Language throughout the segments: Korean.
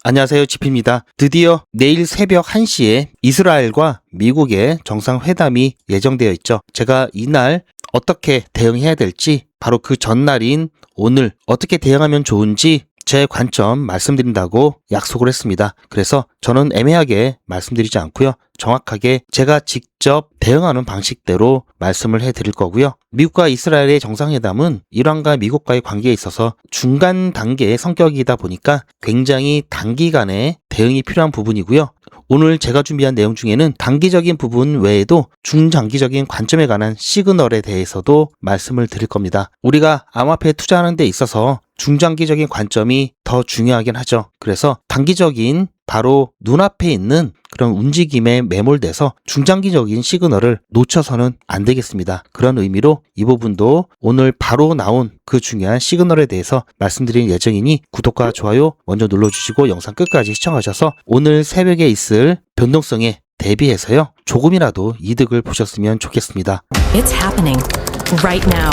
안녕하세요. 지피입니다. 드디어 내일 새벽 1시에 이스라엘과 미국의 정상회담이 예정되어 있죠. 제가 이날 어떻게 대응해야 될지, 바로 그 전날인 오늘 어떻게 대응하면 좋은지 제 관점 말씀드린다고 약속을 했습니다. 그래서 저는 애매하게 말씀드리지 않고요. 정확하게 제가 직접 대응하는 방식대로 말씀을 해드릴 거고요. 미국과 이스라엘의 정상회담은 이란과 미국과의 관계에 있어서 중간 단계의 성격이다 보니까 굉장히 단기간에 대응이 필요한 부분이고요. 오늘 제가 준비한 내용 중에는 단기적인 부분 외에도 중장기적인 관점에 관한 시그널에 대해서도 말씀을 드릴 겁니다. 우리가 암호화폐에 투자하는 데 있어서 중장기적인 관점이 더 중요하긴 하죠. 그래서 단기적인 바로 눈앞에 있는 그런 움직임에 매몰돼서 중장기적인 시그널을 놓쳐서는 안 되겠습니다. 그런 의미로 이 부분도 오늘 바로 나온 그 중요한 시그널에 대해서 말씀드릴 예정이니 구독과 좋아요 먼저 눌러주시고 영상 끝까지 시청하셔서 오늘 새벽에 있을 변동성에 대비해서요, 조금이라도 이득을 보셨으면 좋겠습니다. It's happening right now.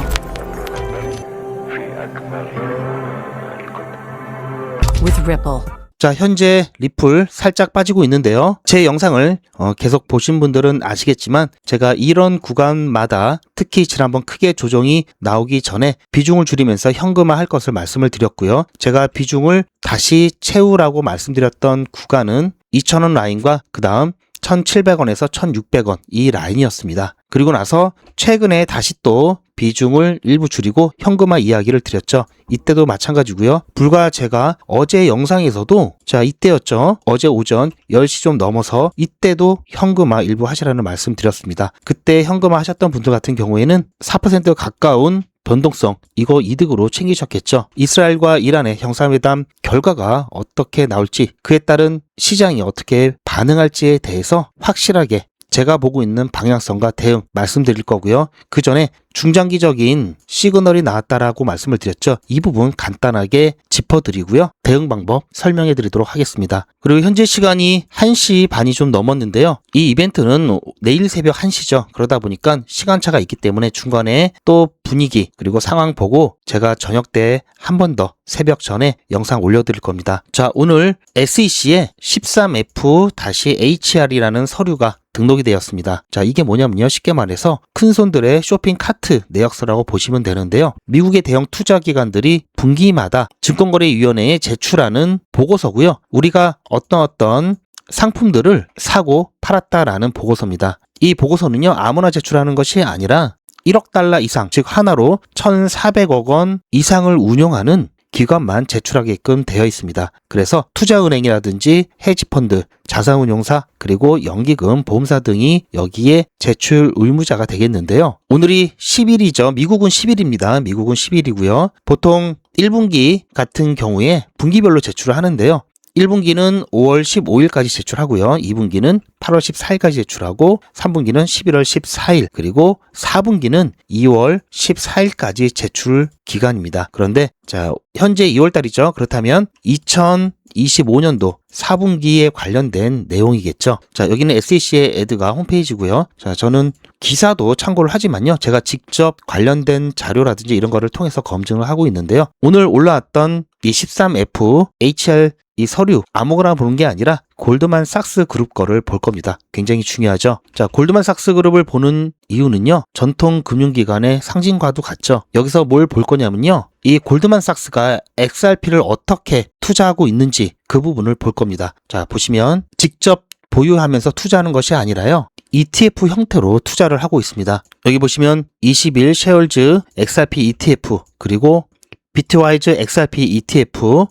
With Ripple. 자, 현재 리플 살짝 빠지고 있는데요. 제 영상을 계속 보신 분들은 아시겠지만 제가 이런 구간마다 특히 지난번 크게 조정이 나오기 전에 비중을 줄이면서 현금화할 것을 말씀을 드렸고요. 제가 비중을 다시 채우라고 말씀드렸던 구간은 2,000원 라인과 그 다음 1,700원에서 1,600원 이 라인이었습니다. 그리고 나서 최근에 다시 또 비중을 일부 줄이고 현금화 이야기를 드렸죠. 이때도 마찬가지고요. 불과 제가 어제 영상에서도 이때였죠. 어제 오전 10시 좀 넘어서 이때도 현금화 일부 하시라는 말씀 드렸습니다. 그때 현금화 하셨던 분들 같은 경우에는 4% 가까운 변동성, 이거 이득으로 챙기셨겠죠. 이스라엘과 이란의 정상회담 결과가 어떻게 나올지, 그에 따른 시장이 어떻게 반응할지에 대해서 확실하게 제가 보고 있는 방향성과 대응 말씀드릴 거고요. 그 전에 중장기적인 시그널이 나왔다라고 말씀을 드렸죠. 이 부분 간단하게 짚어드리고요. 대응 방법 설명해 드리도록 하겠습니다. 그리고 현재 시간이 1시 반이 좀 넘었는데요. 이 이벤트는 내일 새벽 1시죠. 그러다 보니까 시간차가 있기 때문에 중간에 또 분위기 그리고 상황 보고 제가 저녁 때 한 번 더 새벽 전에 영상 올려드릴 겁니다. 자, 오늘 SEC에 13F-HR이라는 서류가 등록이 되었습니다. 자, 이게 뭐냐면요. 쉽게 말해서 큰손들의 쇼핑 카트 내역서라고 보시면 되는데요. 미국의 대형 투자기관들이 분기마다 증권거래위원회에 제출하는 보고서고요. 우리가 어떤 상품들을 사고 팔았다라는 보고서입니다. 이 보고서는요, 아무나 제출하는 것이 아니라 1억 달러 이상, 즉 하나로 1,400억 원 이상을 운용하는 기관만 제출하게끔 되어 있습니다. 그래서 투자은행이라든지 헤지펀드, 자산운용사, 그리고 연기금, 보험사 등이 여기에 제출 의무자가 되겠는데요. 오늘이 10일이죠. 미국은 10일입니다. 미국은 10일이고요. 보통 1분기 같은 경우에 분기별로 제출을 하는데요. 1분기는 5월 15일까지 제출하고요. 2분기는 8월 14일까지 제출하고 3분기는 11월 14일 그리고 4분기는 2월 14일까지 제출 기간입니다. 그런데 자, 현재 2월달이죠. 그렇다면 2025년도 4분기에 관련된 내용이겠죠. 자, 여기는 SEC의 애드가 홈페이지고요. 자, 저는 기사도 참고를 하지만요. 제가 직접 관련된 자료라든지 이런 거를 통해서 검증을 하고 있는데요. 오늘 올라왔던 이 13F-HR 이 서류 아무거나 보는 게 아니라 골드만삭스 그룹 거를 볼 겁니다. 굉장히 중요하죠. 자, 골드만삭스 그룹을 보는 이유는요, 전통 금융기관의 상징과도 같죠. 여기서 뭘 볼 거냐면요, 이 골드만삭스가 XRP를 어떻게 투자하고 있는지 그 부분을 볼 겁니다. 자, 보시면 직접 보유하면서 투자하는 것이 아니라요, ETF 형태로 투자를 하고 있습니다. 여기 보시면 20일 쉐어즈 XRP ETF, 그리고 비트와이즈 XRP ETF,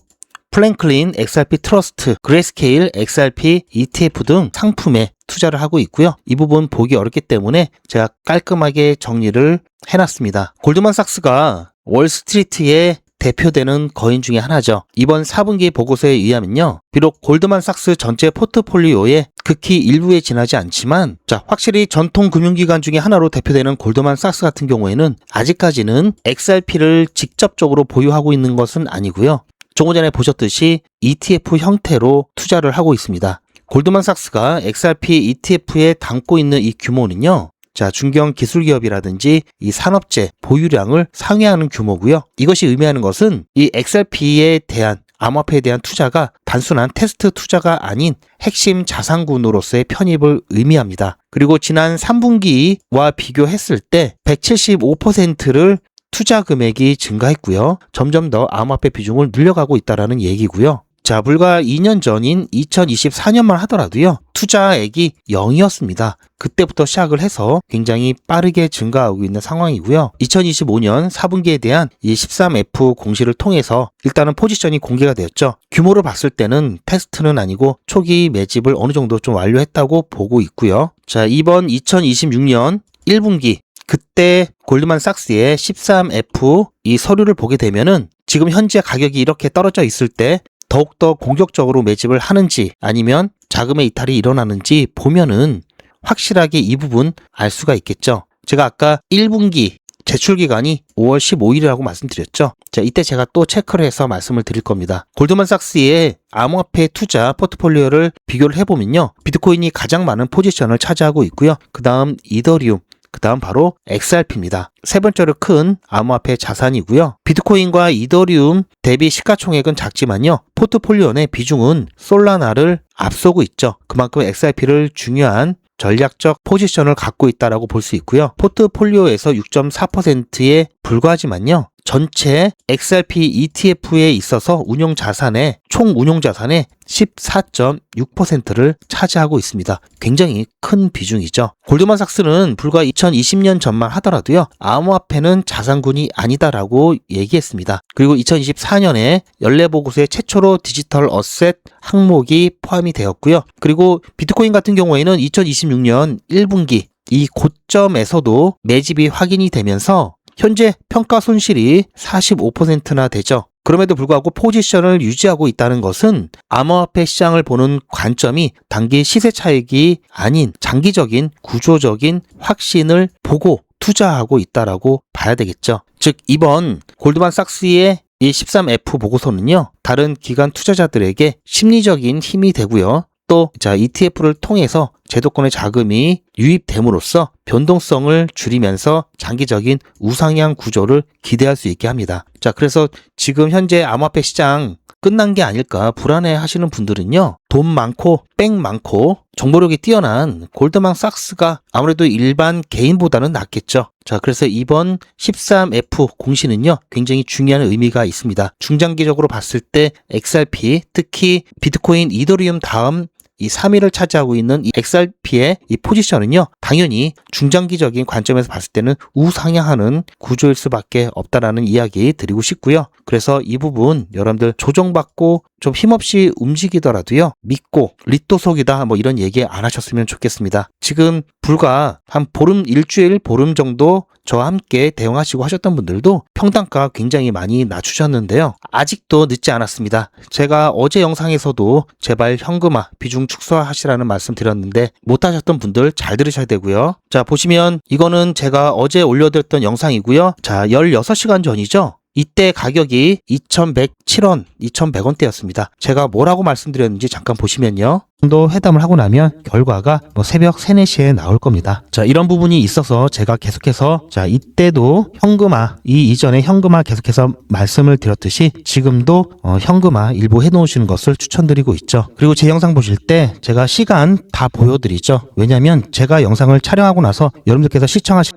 플랭클린 XRP 트러스트, 그레스케일 XRP ETF 등 상품에 투자를 하고 있고요. 이 부분 보기 어렵기 때문에 제가 깔끔하게 정리를 해놨습니다. 골드만삭스가 월스트리트의 대표되는 거인 중에 하나죠. 이번 4분기 보고서에 의하면요, 비록 골드만삭스 전체 포트폴리오에 극히 일부에 지나지 않지만, 자, 확실히 전통 금융기관 중에 하나로 대표되는 골드만삭스 같은 경우에는 아직까지는 XRP를 직접적으로 보유하고 있는 것은 아니고요. 조금 전에 보셨듯이 ETF 형태로 투자를 하고 있습니다. 골드만삭스가 XRP ETF에 담고 있는 이 규모는요, 자, 중견 기술기업이라든지 이 산업재 보유량을 상회하는 규모고요. 이것이 의미하는 것은 이 XRP에 대한 암호화폐에 대한 투자가 단순한 테스트 투자가 아닌 핵심 자산군으로서의 편입을 의미합니다. 그리고 지난 3분기와 비교했을 때 175%를 투자 금액이 증가했고요. 점점 더 암호화폐 비중을 늘려가고 있다는 얘기고요. 자, 불과 2년 전인 2024년만 하더라도요. 투자액이 0이었습니다. 그때부터 시작을 해서 굉장히 빠르게 증가하고 있는 상황이고요. 2025년 4분기에 대한 이 13F 공시를 통해서 일단은 포지션이 공개가 되었죠. 규모를 봤을 때는 테스트는 아니고 초기 매집을 어느 정도 좀 완료했다고 보고 있고요. 자, 이번 2026년 1분기 그때 골드만삭스의 13F 이 서류를 보게 되면은 지금 현재 가격이 이렇게 떨어져 있을 때 더욱더 공격적으로 매집을 하는지 아니면 자금의 이탈이 일어나는지 보면은 확실하게 이 부분 알 수가 있겠죠. 제가 아까 1분기 제출 기간이 5월 15일이라고 말씀드렸죠. 자, 이때 제가 또 체크를 해서 말씀을 드릴 겁니다. 골드만삭스의 암호화폐 투자 포트폴리오를 비교를 해보면요. 비트코인이 가장 많은 포지션을 차지하고 있고요. 그 다음 이더리움, 그 다음 바로 XRP입니다. 세 번째로 큰 암호화폐 자산이고요. 비트코인과 이더리움 대비 시가총액은 작지만요. 포트폴리오 내 비중은 솔라나를 앞서고 있죠. 그만큼 XRP를 중요한 전략적 포지션을 갖고 있다라고 볼 수 있고요. 포트폴리오에서 6.4%에 불과하지만요. 전체 XRP ETF에 있어서 총 운용 자산의 14.6%를 차지하고 있습니다. 굉장히 큰 비중이죠. 골드만삭스는 불과 2020년 전만 하더라도요. 암호화폐는 자산군이 아니다라고 얘기했습니다. 그리고 2024년에 연례보고서에 최초로 디지털 어셋 항목이 포함이 되었고요. 그리고 비트코인 같은 경우에는 2026년 1분기 이 고점에서도 매집이 확인이 되면서 현재 평가 손실이 45%나 되죠. 그럼에도 불구하고 포지션을 유지하고 있다는 것은 암호화폐 시장을 보는 관점이 단기 시세 차익이 아닌 장기적인 구조적인 확신을 보고 투자하고 있다라고 봐야 되겠죠. 즉 이번 골드만삭스의 이 13F 보고서는요. 다른 기관 투자자들에게 심리적인 힘이 되고요. 또 ETF를 통해서 제도권의 자금이 유입됨으로써 변동성을 줄이면서 장기적인 우상향 구조를 기대할 수 있게 합니다. 자, 그래서 지금 현재 암호화폐 시장 끝난 게 아닐까 불안해 하시는 분들은요. 돈 많고 뺑 많고 정보력이 뛰어난 골드만삭스가 아무래도 일반 개인보다는 낫겠죠. 자, 그래서 이번 13F 공시는요. 굉장히 중요한 의미가 있습니다. 중장기적으로 봤을 때 XRP, 특히 비트코인, 이더리움 다음 이 3위를 차지하고 있는 이 XRP의 이 포지션은요. 당연히 중장기적인 관점에서 봤을 때는 우상향하는 구조일 수밖에 없다라는 이야기 드리고 싶고요. 그래서 이 부분 여러분들 조정받고 좀 힘없이 움직이더라도요. 믿고 리또속이다 뭐 이런 얘기 안 하셨으면 좋겠습니다. 지금 불과 한 일주일 보름 정도 저와 함께 대응하시고 하셨던 분들도 평단가 굉장히 많이 낮추셨는데요. 아직도 늦지 않았습니다. 제가 어제 영상에서도 제발 현금화 비중 축소하시라는 말씀 드렸는데 못하셨던 분들 잘 들으셔야 되고요. 자, 보시면 이거는 제가 어제 올려드렸던 영상이고요. 자, 16시간 전이죠. 이때 가격이 2,107원, 2,100원대였습니다. 제가 뭐라고 말씀드렸는지 잠깐 보시면요. 도 회담을 하고 나면 결과가 새벽 3, 4시에 나올 겁니다. 자, 이런 부분이 있어서 제가 계속해서 이때도 현금화, 이전에 현금화 계속해서 말씀을 드렸듯이 지금도 현금화 일부 해놓으시는 것을 추천드리고 있죠. 그리고 제 영상 보실 때 제가 시간 다 보여드리죠. 왜냐면 제가 영상을 촬영하고 나서 여러분들께서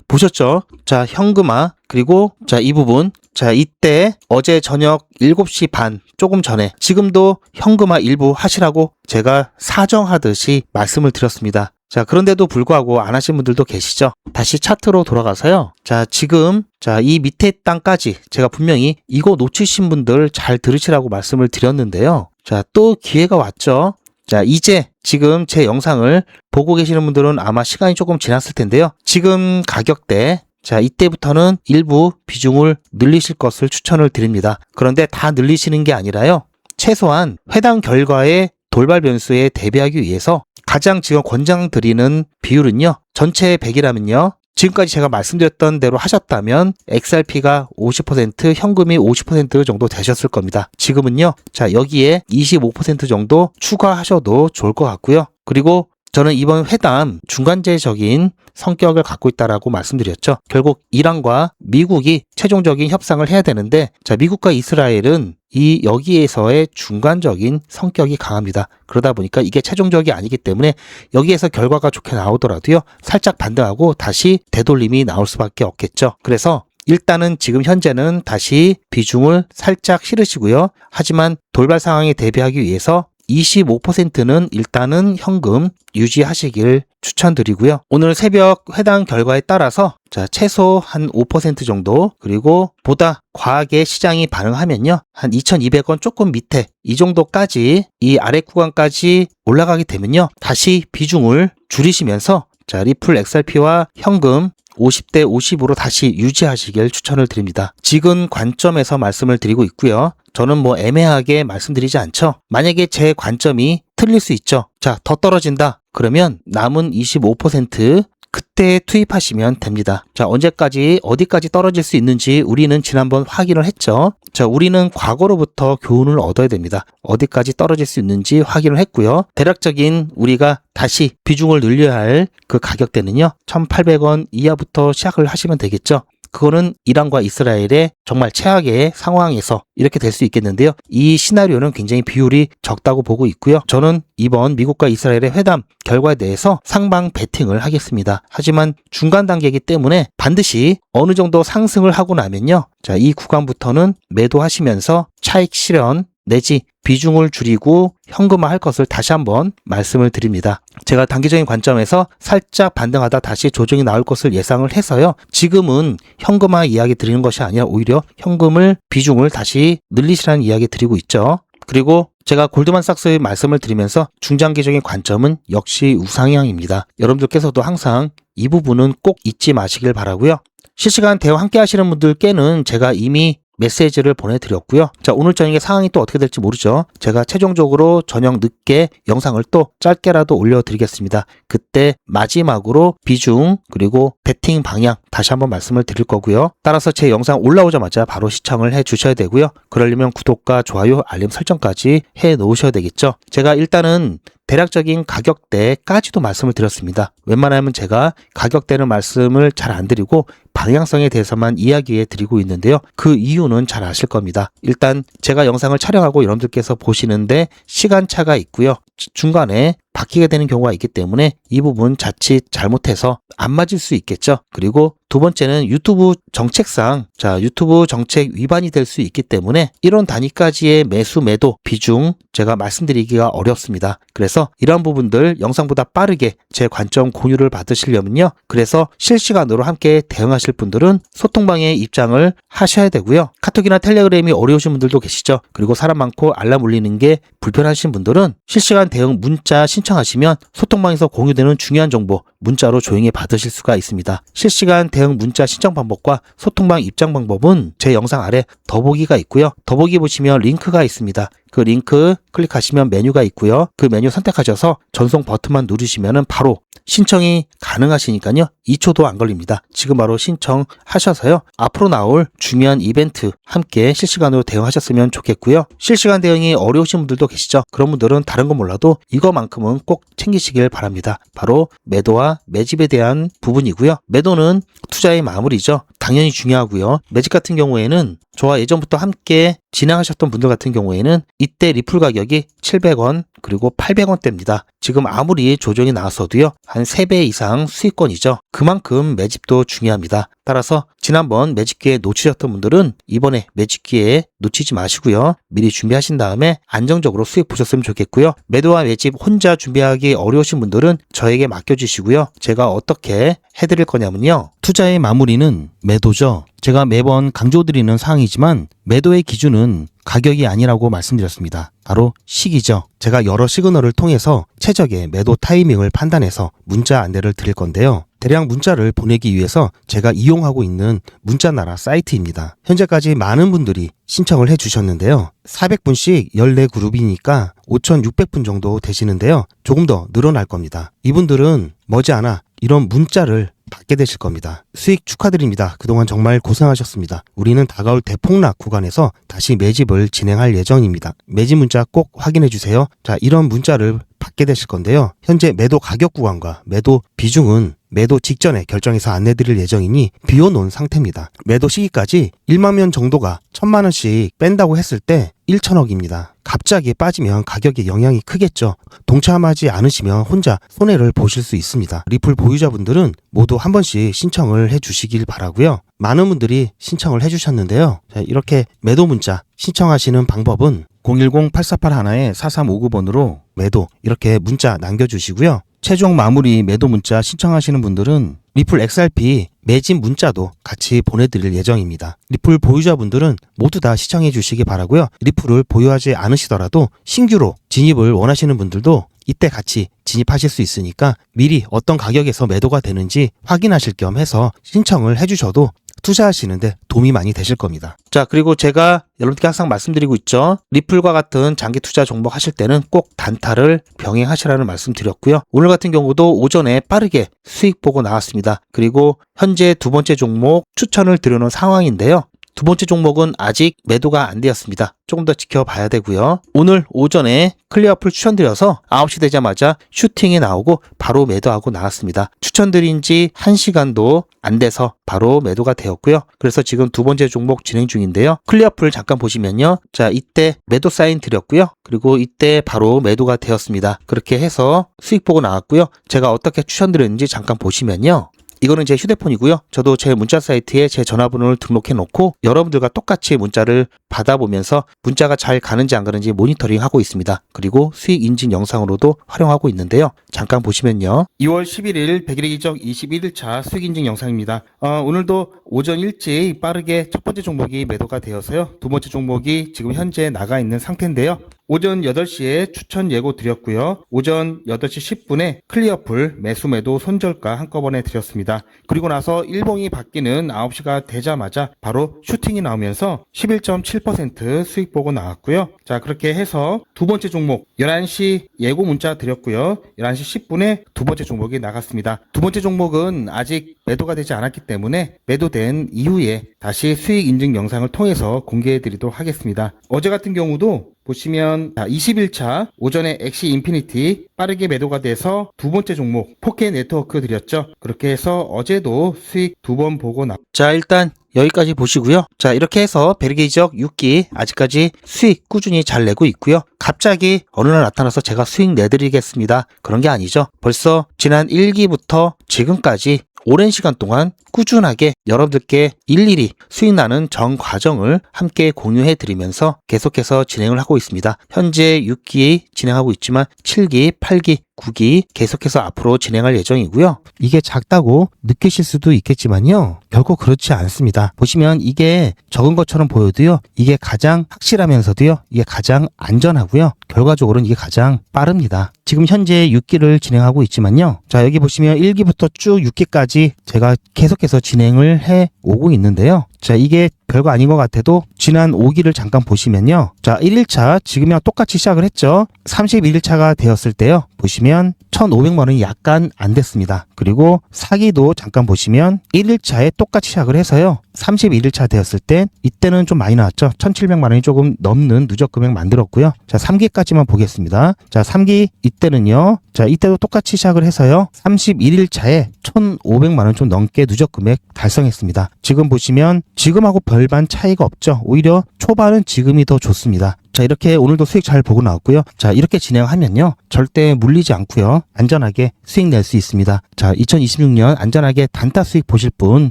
보셨죠? 자, 현금화 그리고 이 부분 이때 어제 저녁 7시 반 조금 전에 지금도 현금화 일부 하시라고 제가 사정하듯이 말씀을 드렸습니다. 자, 그런데도 불구하고 안 하신 분들도 계시죠? 다시 차트로 돌아가서요. 자, 지금 이 밑에 땅까지 제가 분명히 이거 놓치신 분들 잘 들으시라고 말씀을 드렸는데요. 자, 또 기회가 왔죠. 자, 이제 지금 제 영상을 보고 계시는 분들은 아마 시간이 조금 지났을 텐데요. 지금 가격대 자, 이때부터는 일부 비중을 늘리실 것을 추천을 드립니다. 그런데 다 늘리시는 게 아니라요. 최소한 해당 결과의 돌발 변수에 대비하기 위해서 가장 지금 권장드리는 비율은요. 전체 100이라면요. 지금까지 제가 말씀드렸던 대로 하셨다면 XRP가 50%, 현금이 50% 정도 되셨을 겁니다. 지금은요. 자, 여기에 25% 정도 추가하셔도 좋을 것 같고요. 그리고 저는 이번 회담 중간재적인 성격을 갖고 있다라고 말씀드렸죠. 결국 이란과 미국이 최종적인 협상을 해야 되는데, 자, 미국과 이스라엘은 여기에서의 중간적인 성격이 강합니다. 그러다 보니까 이게 최종적이 아니기 때문에 여기에서 결과가 좋게 나오더라도요, 살짝 반등하고 다시 되돌림이 나올 수밖에 없겠죠. 그래서 일단은 지금 현재는 다시 비중을 살짝 실으시고요. 하지만 돌발 상황에 대비하기 위해서 25%는 일단은 현금 유지하시길 추천드리고요. 오늘 새벽 회당 결과에 따라서 자, 최소 한 5% 정도, 그리고 보다 과하게 시장이 반응하면요, 한 2,200원 조금 밑에 이 정도까지, 이 아래 구간까지 올라가게 되면요, 다시 비중을 줄이시면서 자, 리플 XRP와 현금 50대 50으로 다시 유지하시길 추천을 드립니다. 지금 관점에서 말씀을 드리고 있고요. 저는 뭐 애매하게 말씀드리지 않죠. 만약에 제 관점이 틀릴 수 있죠. 자, 더 떨어진다. 그러면 남은 25% 그때 투입하시면 됩니다. 자, 언제까지 어디까지 떨어질 수 있는지 우리는 지난번 확인을 했죠. 자, 우리는 과거로부터 교훈을 얻어야 됩니다. 어디까지 떨어질 수 있는지 확인을 했고요. 대략적인 우리가 다시 비중을 늘려야 할 그 가격대는요, 1,800원 이하부터 시작을 하시면 되겠죠. 그거는 이란과 이스라엘의 정말 최악의 상황에서 이렇게 될 수 있겠는데요. 이 시나리오는 굉장히 비율이 적다고 보고 있고요. 저는 이번 미국과 이스라엘의 회담 결과에 대해서 상방 베팅을 하겠습니다. 하지만 중간 단계이기 때문에 반드시 어느 정도 상승을 하고 나면요, 자, 이 구간부터는 매도하시면서 차익 실현 내지 비중을 줄이고 현금화할 것을 다시 한번 말씀을 드립니다. 제가 단기적인 관점에서 살짝 반등하다 다시 조정이 나올 것을 예상을 해서요, 지금은 현금화 이야기 드리는 것이 아니라 오히려 현금을 비중을 다시 늘리시라는 이야기 드리고 있죠. 그리고 제가 골드만삭스의 말씀을 드리면서 중장기적인 관점은 역시 우상향입니다. 여러분들께서도 항상 이 부분은 꼭 잊지 마시길 바라고요. 실시간 대화 함께 하시는 분들께는 제가 이미 메시지를 보내드렸고요. 자, 오늘 저녁에 상황이 또 어떻게 될지 모르죠. 제가 최종적으로 저녁 늦게 영상을 또 짧게라도 올려드리겠습니다. 그때 마지막으로 비중 그리고 베팅 방향 다시 한번 말씀을 드릴 거고요. 따라서 제 영상 올라오자마자 바로 시청을 해 주셔야 되고요. 그러려면 구독과 좋아요, 알림 설정까지 해 놓으셔야 되겠죠. 제가 일단은 대략적인 가격대까지도 말씀을 드렸습니다. 웬만하면 제가 가격대는 말씀을 잘 안 드리고 방향성에 대해서만 이야기해 드리고 있는데요. 그 이유는 잘 아실 겁니다. 일단 제가 영상을 촬영하고 여러분들께서 보시는데 시간차가 있고요. 중간에 바뀌게 되는 경우가 있기 때문에 이 부분 자칫 잘못해서 안 맞을 수 있겠죠. 그리고 두 번째는 유튜브 정책상, 자, 유튜브 정책 위반이 될 수 있기 때문에 이런 단위까지의 매수 매도 비중 제가 말씀드리기가 어렵습니다. 그래서 이러한 부분들 영상보다 빠르게 제 관점 공유를 받으시려면요, 그래서 실시간으로 함께 대응하실 분들은 소통방에 입장을 하셔야 되고요. 카톡이나 텔레그램이 어려우신 분들도 계시죠. 그리고 사람 많고 알람 울리는 게 불편하신 분들은 실시간 대응 문자 신청하시면 소통방에서 공유되는 중요한 정보 문자로 조용히 받으실 수가 있습니다. 실시간 대응 문자 신청 방법과 소통방 입장 방법은 제 영상 아래 더보기가 있고요. 더보기 보시면 링크가 있습니다. 그 링크 클릭하시면 메뉴가 있고요. 그 메뉴 선택하셔서 전송 버튼만 누르시면 바로 신청이 가능하시니까요. 2초도 안 걸립니다. 지금 바로 신청하셔서요, 앞으로 나올 중요한 이벤트 함께 실시간으로 대응하셨으면 좋겠고요. 실시간 대응이 어려우신 분들도 계시죠. 그런 분들은 다른 건 몰라도 이거만큼은 꼭 챙기시길 바랍니다. 바로 매도와 매집에 대한 부분이고요. 매도는 투자의 마무리죠. 당연히 중요하고요. 매집 같은 경우에는 저와 예전부터 함께 진행하셨던 분들 같은 경우에는 이때 리플 가격이 700원 그리고 800원대입니다. 지금 아무리 조정이 나왔어도요, 한 3배 이상 수익권이죠. 그만큼 매집도 중요합니다. 따라서 지난번 매집 기회 놓치셨던 분들은 이번에 매집 기회 놓치지 마시고요. 미리 준비하신 다음에 안정적으로 수익 보셨으면 좋겠고요. 매도와 매집 혼자 준비하기 어려우신 분들은 저에게 맡겨주시고요. 제가 어떻게 해드릴 거냐면요, 투자의 마무리는 매도죠. 제가 매번 강조드리는 사항이지만 매도의 기준은 가격이 아니라고 말씀드렸습니다. 바로 시기죠. 제가 여러 시그널을 통해서 최적의 매도 타이밍을 판단해서 문자 안내를 드릴 건데요. 대량 문자를 보내기 위해서 제가 이용하고 있는 문자나라 사이트입니다. 현재까지 많은 분들이 신청을 해주셨는데요. 400분씩 14그룹이니까 5,600분 정도 되시는데요. 조금 더 늘어날 겁니다. 이분들은 머지않아 이런 문자를 받게 되실 겁니다. 수익 축하드립니다. 그동안 정말 고생하셨습니다. 우리는 다가올 대폭락 구간에서 다시 매집을 진행할 예정입니다. 매집 문자 꼭 확인해 주세요. 자, 이런 문자를 받게 되실 건데요. 현재 매도 가격 구간과 매도 비중은 매도 직전에 결정해서 안내드릴 예정이니 비워놓은 상태입니다. 매도 시기까지 1만 원 정도가 1,000만 원씩 뺀다고 했을 때 1천억입니다. 갑자기 빠지면 가격에 영향이 크겠죠. 동참하지 않으시면 혼자 손해를 보실 수 있습니다. 리플 보유자분들은 모두 한 번씩 신청을 해주시길 바라고요. 많은 분들이 신청을 해주셨는데요. 자, 이렇게 매도 문자 신청하시는 방법은 010-8481-4359번으로 매도 이렇게 문자 남겨주시고요. 최종 마무리 매도 문자 신청하시는 분들은 리플 XRP 매집 문자도 같이 보내드릴 예정입니다. 리플 보유자분들은 모두 다 시청해 주시기 바라고요. 리플을 보유하지 않으시더라도 신규로 진입을 원하시는 분들도 이때 같이 진입하실 수 있으니까 미리 어떤 가격에서 매도가 되는지 확인하실 겸 해서 신청을 해주셔도 투자하시는데 도움이 많이 되실 겁니다. 자, 그리고 제가 여러분께 항상 말씀드리고 있죠. 리플과 같은 장기 투자 종목 하실 때는 꼭 단타를 병행하시라는 말씀 드렸고요. 오늘 같은 경우도 오전에 빠르게 수익 보고 나왔습니다. 그리고 현재 두 번째 종목 추천을 드려놓은 상황인데요. 두 번째 종목은 아직 매도가 안 되었습니다. 조금 더 지켜봐야 되고요. 오늘 오전에 클리어풀 추천드려서 9시 되자마자 슈팅이 나오고 바로 매도하고 나왔습니다. 추천드린 지 1시간도 안 돼서 바로 매도가 되었고요. 그래서 지금 두 번째 종목 진행 중인데요. 클리어풀 잠깐 보시면요. 자, 이때 매도 사인 드렸고요. 그리고 이때 바로 매도가 되었습니다. 그렇게 해서 수익 보고 나왔고요. 제가 어떻게 추천드렸는지 잠깐 보시면요. 이거는 제 휴대폰이고요. 저도 제 문자 사이트에 제 전화번호를 등록해 놓고 여러분들과 똑같이 문자를 받아보면서 문자가 잘 가는지 안 가는지 모니터링 하고 있습니다. 그리고 수익 인증 영상으로도 활용하고 있는데요. 잠깐 보시면요. 2월 11일 100일의 기적 21일차 수익 인증 영상입니다. 오늘도 오전 일찍 빠르게 첫 번째 종목이 매도가 되어서요. 두 번째 종목이 지금 현재 나가 있는 상태인데요. 오전 8시에 추천 예고 드렸고요. 오전 8시 10분에 클리어풀 매수 매도 손절가 한꺼번에 드렸습니다. 그리고 나서 일봉이 바뀌는 9시가 되자마자 바로 슈팅이 나오면서 11.7% 수익 보고 나왔고요. 자, 그렇게 해서 두 번째 종목 11시 예고 문자 드렸고요. 11시 10분에 두 번째 종목이 나갔습니다. 두 번째 종목은 아직 매도가 되지 않았기 때문에 매도된 이후에 다시 수익 인증 영상을 통해서 공개해 드리도록 하겠습니다. 어제 같은 경우도 보시면 21차 오전에 엑시 인피니티 빠르게 매도가 돼서 두 번째 종목 4K 네트워크 드렸죠. 그렇게 해서 어제도 수익 두 번 보고 자, 일단 여기까지 보시고요. 자, 이렇게 해서 베르게이적 6기 아직까지 수익 꾸준히 잘 내고 있고요. 갑자기 어느 날 나타나서 제가 수익 내드리겠습니다. 그런 게 아니죠. 벌써 지난 1기부터 지금까지 오랜 시간 동안 꾸준하게 여러분들께 일일이 수익 나는 전 과정을 함께 공유해 드리면서 계속해서 진행을 하고 있습니다. 현재 6기 진행하고 있지만 7기, 8기, 9기 계속해서 앞으로 진행할 예정이고요. 이게 작다고 느끼실 수도 있겠지만요. 결코 그렇지 않습니다. 보시면 이게 적은 것처럼 보여도요. 이게 가장 확실하면서도요. 이게 가장 안전하고요. 결과적으로는 이게 가장 빠릅니다. 지금 현재 6기를 진행하고 있지만요. 자, 여기 보시면 1기부터 쭉 6기까지 제가 계속해서 진행을 해 오고 있는데요. 자, 이게 별거 아닌 것 같아도 지난 5기를 잠깐 보시면요. 자, 1일차 지금이랑 똑같이 시작을 했죠. 31일차가 되었을 때요. 보시면 1,500만 원이 약간 안 됐습니다. 그리고 4기도 잠깐 보시면 1일차에 똑같이 시작을 해서요. 31일차 되었을 때 이때는 좀 많이 나왔죠. 1,700만 원이 조금 넘는 누적 금액 만들었고요. 자, 3기까지만 보겠습니다. 자, 3기 이때는요. 자, 이때도 똑같이 시작을 해서요. 31일차에 1,500만 원 좀 넘게 누적 금액 달성했습니다. 지금 보시면 지금하고 별반 차이가 없죠. 오히려 초반은 지금이 더 좋습니다. 자, 이렇게 오늘도 수익 잘 보고 나왔고요. 자, 이렇게 진행하면요. 절대 물리지 않고요. 안전하게 수익 낼 수 있습니다. 자, 2026년 안전하게 단타 수익 보실 분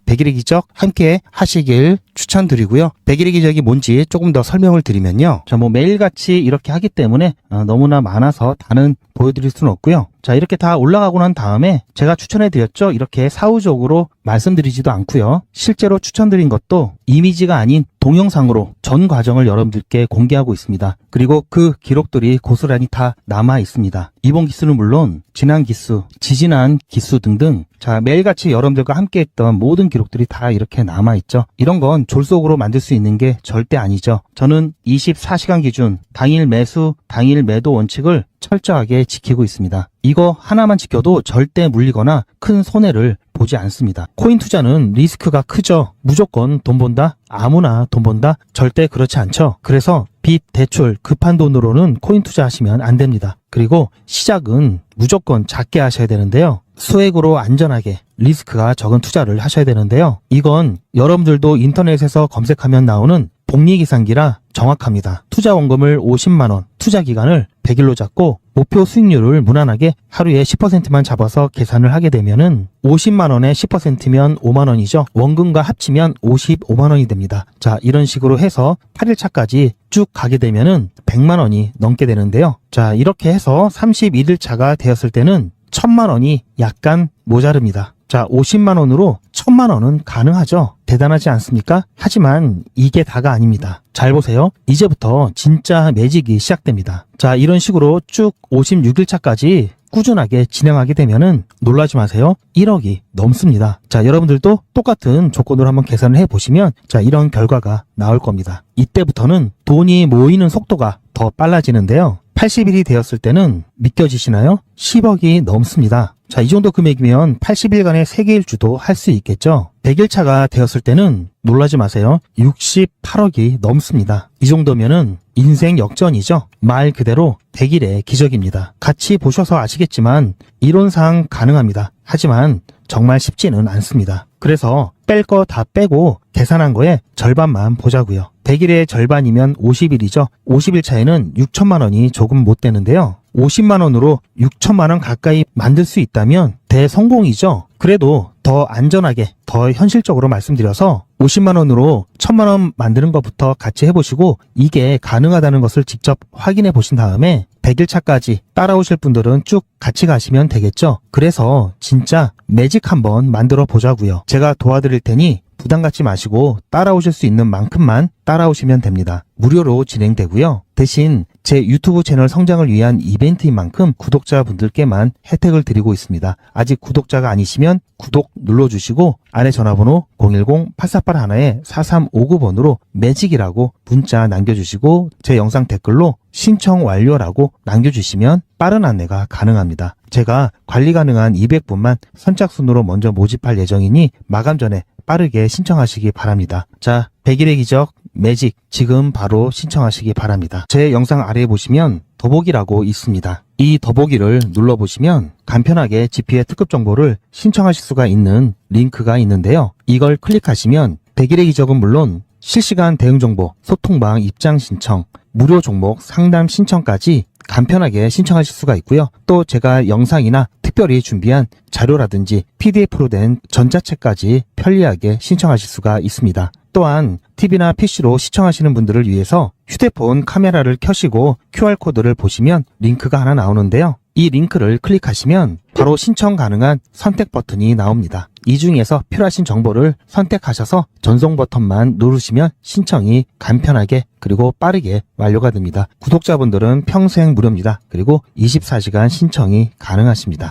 100일의 기적 함께 하시길 추천드리고요. 100일의 기적이 뭔지 조금 더 설명을 드리면요. 자, 뭐 매일같이 이렇게 하기 때문에 너무나 많아서 다는 보여드릴 수는 없고요. 자, 이렇게 다 올라가고 난 다음에 제가 추천해 드렸죠. 이렇게 사후적으로 말씀드리지도 않고요. 실제로 추천드린 것도 이미지가 아닌 동영상으로 전 과정을 여러분들께 공개하고 있습니다. 그리고 그 기록들이 고스란히 다 남아 있습니다. 이번 기수는 물론 지난 기수, 지지난 기수 등등 자, 매일같이 여러분들과 함께 했던 모든 기록들이 다 이렇게 남아 있죠. 이런 건 졸속으로 만들 수 있는 게 절대 아니죠. 저는 24시간 기준 당일 매수, 당일 매도 원칙을 철저하게 지키고 있습니다. 이거 하나만 지켜도 절대 물리거나 큰 손해를 보지 않습니다. 코인 투자는 리스크가 크죠. 무조건 돈 번다? 아무나 돈 번다? 절대 그렇지 않죠. 그래서 빚, 대출, 급한 돈으로는 코인 투자하시면 안 됩니다. 그리고 시작은 무조건 작게 하셔야 되는데요. 소액으로 안전하게 리스크가 적은 투자를 하셔야 되는데요. 이건 여러분들도 인터넷에서 검색하면 나오는 복리계산기라 정확합니다. 투자 원금을 50만원, 투자 기간을 100일로 잡고 목표 수익률을 무난하게 하루에 10%만 잡아서 계산을 하게 되면은 50만원에 10%면 5만원이죠. 원금과 합치면 55만원이 됩니다. 자, 이런 식으로 해서 8일차까지 쭉 가게 되면은 100만원이 넘게 되는데요. 자, 이렇게 해서 31일차가 되었을 때는 1000만원이 약간 모자릅니다. 자, 50만원으로 1000만원은 가능하죠. 대단하지 않습니까? 하지만 이게 다가 아닙니다. 잘 보세요. 이제부터 진짜 매직이 시작됩니다. 자, 이런 식으로 쭉 56일차까지 꾸준하게 진행하게 되면은 놀라지 마세요. 1억이 넘습니다. 자, 여러분들도 똑같은 조건으로 한번 계산을 해보시면 자, 이런 결과가 나올 겁니다. 이때부터는 돈이 모이는 속도가 더 빨라지는데요. 80일이 되었을 때는 믿겨지시나요? 10억이 넘습니다. 자, 이 정도 금액이면 80일간의 세계일주도 할 수 있겠죠. 100일차가 되었을 때는 놀라지 마세요. 68억이 넘습니다. 이 정도면은 인생 역전이죠. 말 그대로 100일의 기적입니다. 같이 보셔서 아시겠지만 이론상 가능합니다. 하지만 정말 쉽지는 않습니다. 그래서 뺄 거 다 빼고 계산한 거에 절반만 보자고요. 100일의 절반이면 50일이죠. 50일 차에는 6천만 원이 조금 못 되는데요. 50만 원으로 6천만 원 가까이 만들 수 있다면 대성공이죠. 그래도 더 안전하게, 더 현실적으로 말씀드려서 50만 원으로 1000만 원 만드는 것부터 같이 해보시고 이게 가능하다는 것을 직접 확인해 보신 다음에 100일 차까지 따라오실 분들은 쭉 같이 가시면 되겠죠. 그래서 진짜 매직 한번 만들어 보자고요. 제가 도와드릴 테니 부담 갖지 마시고 따라오실 수 있는 만큼만 따라오시면 됩니다. 무료로 진행되고요. 대신 제 유튜브 채널 성장을 위한 이벤트인 만큼 구독자분들께만 혜택을 드리고 있습니다. 아직 구독자가 아니시면 구독 눌러주시고 아래 전화번호 010-8481-4359번으로 매직이라고 문자 남겨주시고 제 영상 댓글로 신청 완료라고 남겨주시면 빠른 안내가 가능합니다. 제가 관리 가능한 200분만 선착순으로 먼저 모집할 예정이니 마감 전에 빠르게 신청하시기 바랍니다. 자, 100일의 기적 매직 지금 바로 신청하시기 바랍니다. 제 영상 아래에 보시면 더보기라고 있습니다. 이 더보기를 눌러보시면 간편하게 GP의 특급 정보를 신청하실 수가 있는 링크가 있는데요. 이걸 클릭하시면 100일의 기적은 물론 실시간 대응 정보, 소통방 입장 신청, 무료 종목 상담 신청까지 간편하게 신청하실 수가 있고요. 또 제가 영상이나 특별히 준비한 자료라든지 PDF로 된 전자책까지 편리하게 신청하실 수가 있습니다. 또한 TV나 PC로 시청하시는 분들을 위해서 휴대폰 카메라를 켜시고 QR코드를 보시면 링크가 하나 나오는데요. 이 링크를 클릭하시면 바로 신청 가능한 선택 버튼이 나옵니다. 이 중에서 필요하신 정보를 선택하셔서 전송 버튼만 누르시면 신청이 간편하게 그리고 빠르게 완료가 됩니다. 구독자분들은 평생 무료입니다. 그리고 24시간 신청이 가능하십니다.